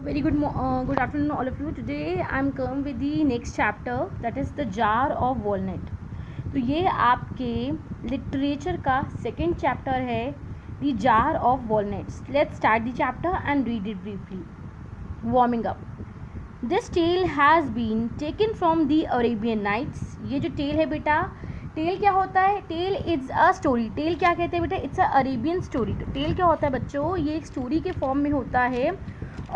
Very good afternoon, all of you. Today I'm come with the next chapter, that is the jar of walnut. तो ये आपके literature का second chapter है, the jar of walnuts. Let's start the chapter and read it briefly. Warming up. This tale has been taken from the Arabian Nights. ये जो tale है बेटा, tale क्या होता है? Tale is a story. Tale क्या कहते हैं बेटा? It's a Arabian story. तो टेल क्या होता है बच्चों? ये एक स्टोरी के फॉर्म में होता है.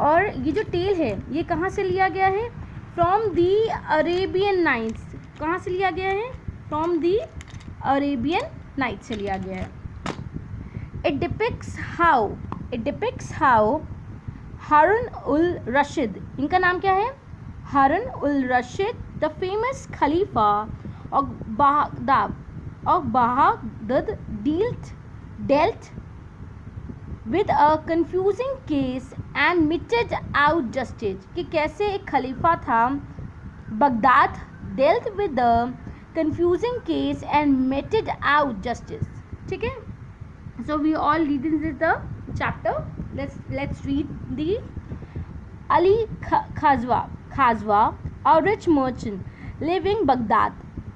और ये जो टेल है ये कहाँ से लिया गया है? From the Arabian Nights. कहाँ से लिया गया है? फ्रॉम दी अरेबियन नाइट से लिया गया है. It depicts how Harun ul Rashid, इनका नाम क्या है? हारून उल रशीद, द फेमस खलीफा of Baghdad dealt with a confusing case and meted out justice. कि कैसे एक खलीफा था Baghdad, dealt with the confusing case and meted out justice. ठीक है. So we all read this is the chapter. Let's read the Ali Khazwa, a rich merchant living Baghdad.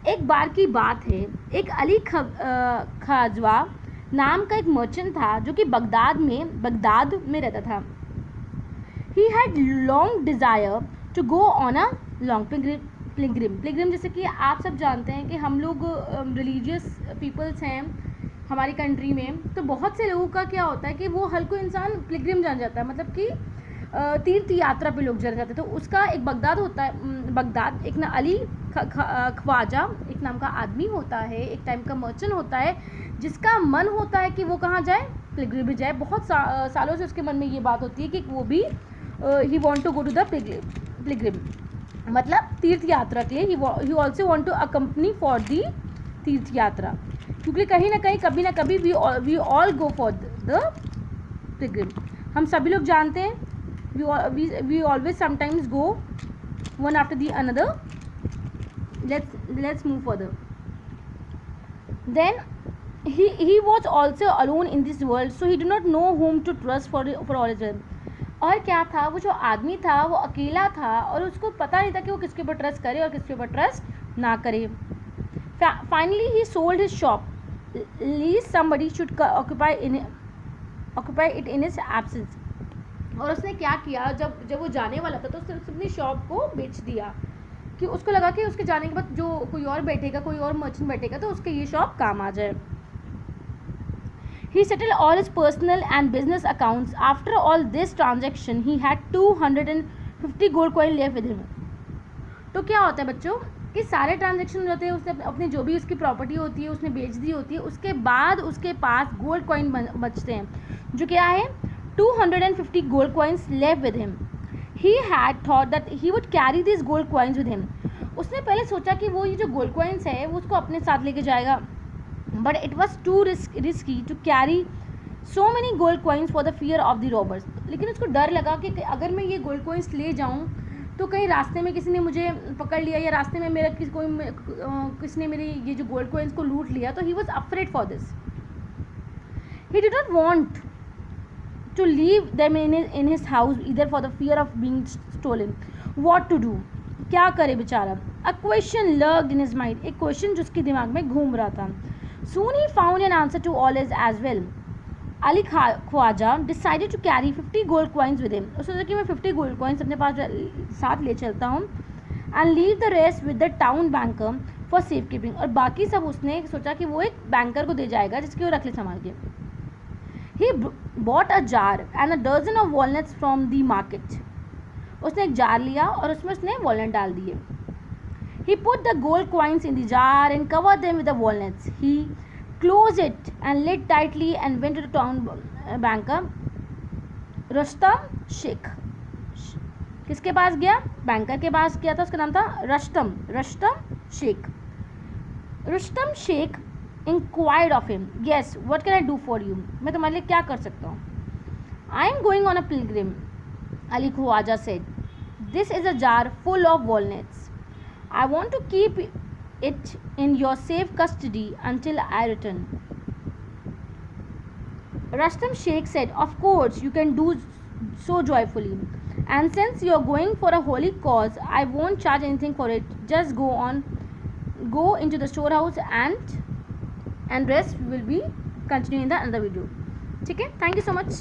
एक बार की बात है, एक अली खाजवा नाम का एक मर्चेंट था जो कि बगदाद में रहता था. He had long desire to go on a long pilgrim. जैसे कि आप सब जानते हैं कि हम लोग रिलीजियस पीपल्स हैं हमारी कंट्री में, तो बहुत से लोगों का क्या होता है कि वो हर कोई इंसान पिलग्रिम जान जाता है, मतलब कि तीर्थ यात्रा पे लोग जाते हैं. तो उसका एक बगदाद होता है, बगदाद एक ना अली ख्वाजा एक नाम का आदमी होता है, एक टाइम का मर्चेंट होता है, जिसका मन होता है कि वो कहाँ जाए? पिलग्रिम जाए. बहुत सालों से उसके मन में ये बात होती है कि वो भी he want to go to the pilgrim, मतलब तीर्थ यात्रा के लिए. He also want to accompany for the tirth yatra, क्योंकि कहीं ना कहीं कभी ना कभी we all go for the pilgrim. हम सभी लोग जानते हैं, we always sometimes go one after the another. Let's move further. Then he was also alone in this world, so he did not know whom to trust for all his help. और क्या था, वो जो आदमी था वो अकेला था और उसको पता नहीं था कि वो किसके ऊपर ट्रस्ट करे और किसके ऊपर ट्रस्ट ना करे. Finally he sold his shop, least somebody should occupy it in his absence. और उसने क्या किया, जब वो जाने वाला था तो उसने अपनी शॉप को बेच दिया, कि उसको लगा कि उसके जाने के बाद जो कोई और बैठेगा, कोई और मर्चेंट बैठेगा तो उसके ये शॉप काम आ जाए. He settled all his personal and business accounts. After all this transaction, he had 250 gold coin left with him. तो क्या होता है बच्चों कि सारे ट्रांजेक्शन हो जाते हैं, उसने अपनी जो भी उसकी प्रॉपर्टी होती है उसने बेच दी होती है, उसके बाद उसके पास गोल्ड कॉइन बचते हैं, जो क्या है 250 gold coins left with him. He had thought that he would carry these gold coins with him. उसने पहले सोचा कि वो ये जो गोल्ड कॉइन्स है वो उसको अपने साथ लेके जाएगा, but it was too risky to carry so many gold coins for the fear of the robbers. लेकिन उसको डर लगा कि अगर मैं ये गोल्ड कॉइन्स ले जाऊँ तो कहीं रास्ते में किसी ने मुझे पकड़ लिया या रास्ते में मेरा किसी ने मेरी ये जो गोल्ड कॉइन्स को लूट लिया, तो he was afraid for this. He did not want to leave them in his house either for the fear of being stolen. What to do? क्या करे बेचारा? A question lurked in his mind. एक question जो उसके दिमाग में घूम रहा था. Soon he found an answer to all his as well. Ali Khwaja decided to carry 50 gold coins with him. उसने सोचा कि मैं 50 gold coins अपने पास साथ ले चलता हूँ and leave the rest with the town banker for safekeeping. और बाकी सब उसने सोचा कि वो एक बैंकर को दे जाएगा जिसके वो रख ले संभाल के. He bought a jar and a dozen of walnuts from the market. उसने एक जार लिया और उसमें उसने वॉलनट डाल दिए. He put the gold coins in the jar and covered them with the walnuts. He closed it and lid tightly and went to the town banker, Rustam Sheikh. किसके पास गया? बैंकर के पास गया था, उसका नाम था Rustom Sheikh. Rustam Sheikh inquired of him, yes, what can I do for you? मैं तुम्हारे लिए क्या कर सकता हूँ? I am going on a pilgrim, Ali Khwaja said. This is a jar full of walnuts. I want to keep it in your safe custody until I return. Rustam Sheikh said, of course you can do so joyfully. And since you are going for a holy cause, I won't charge anything for it. Just go into the storehouse and rest will be continuing in the another video. ठीक है, thank you so much.